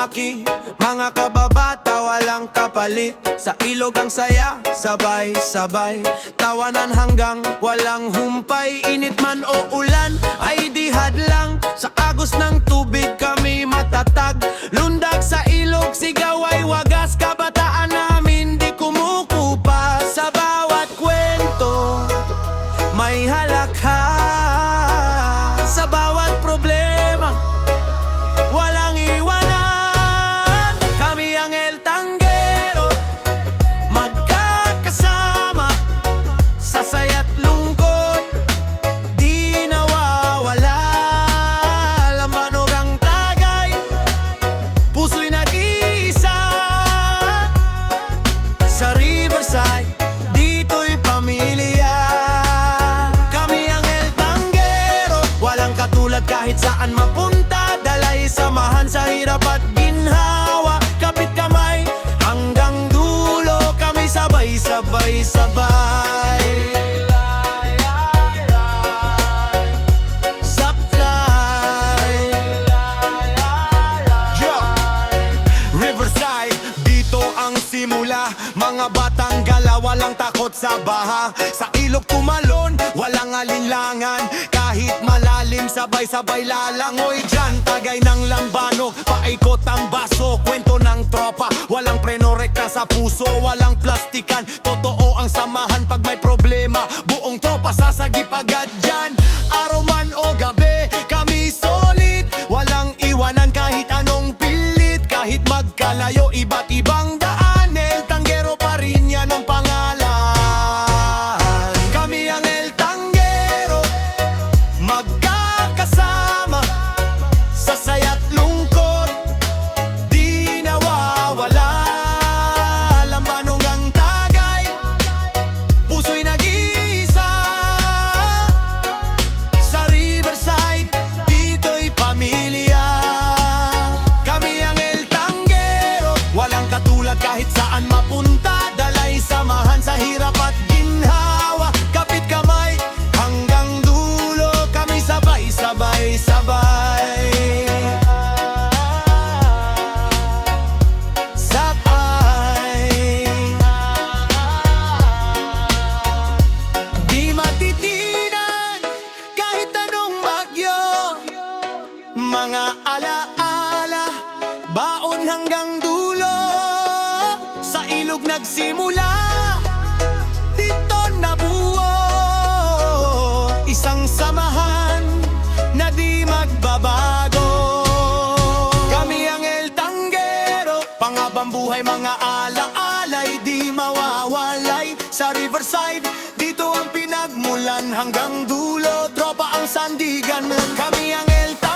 lumaki. Mga kababata walang kapalit, sa ilog ang saya, sabay-sabay. Tawanan hanggang walang humpay, init man o ulan ay di hadlang. Sa agos ng tubig kami matatag, lundag sa ilog, sigaw ay wagas. Kabataan namin di kumukupa, sa bawat kwento may halakha. Sa bawat problema walang iwanan, kami ang El Tanguero, magkakasama sa saya't lungkot, di nawawala. Lambanog ang tagay, puso'y nag-iisa. Sa Riverside, dito'y pamilya. Kami ang El Tanguero, walang katulad kahit saan mapunta. Dalay samahan sa hirap at ginhawa, kapit kamay hanggang dulo, kami sabay-sabay. Supply Riverside, dito ang simula. Mga batang gala, walang takot sa baha. Sa ilog tumalon, walang alinlangan. Kahit malalim, sabay-sabay lalangoy dyan. Tagay ng lambanog, paikot ang baso. Kwento ng tropa, walang preno, rekta sa puso. Walang plastikan, totoo ang samahan. Pag may problema, buong tropa sasagip agad dyan. Araw man o gabi, kami solid. Walang iwanan kahit anong pilit. Kahit magkalayo, iba't ibang daan, El Tanguero pa rin yan ang pangalan. Kami ang El Tanguero, magkakasama sa saya't lungkot, di nawawala. Lambanog ang tagay, puso'y nag-iisa. Sa Riverside, dito'y pamilya. Kami ang El Tanguero, walang katulad kahit saan mapunta. Dalay samahan sa hirap at ginhawa, kapit kamay hanggang dulo, kami sabay-sabay. Sabay, di matitinan kahit anong bagyo. Mga alaala, baon hanggang dulo. Sa ilog nagsimula, dito nabuo. Isang samahan na di magbabago. Kami ang El Tanguero, panghabang buhay, mga alaala'y di mawawalay. Sa Riverside, dito ang pinagmulan hanggang dulo. Tropa ang sandigan, kami ang El Tanguero.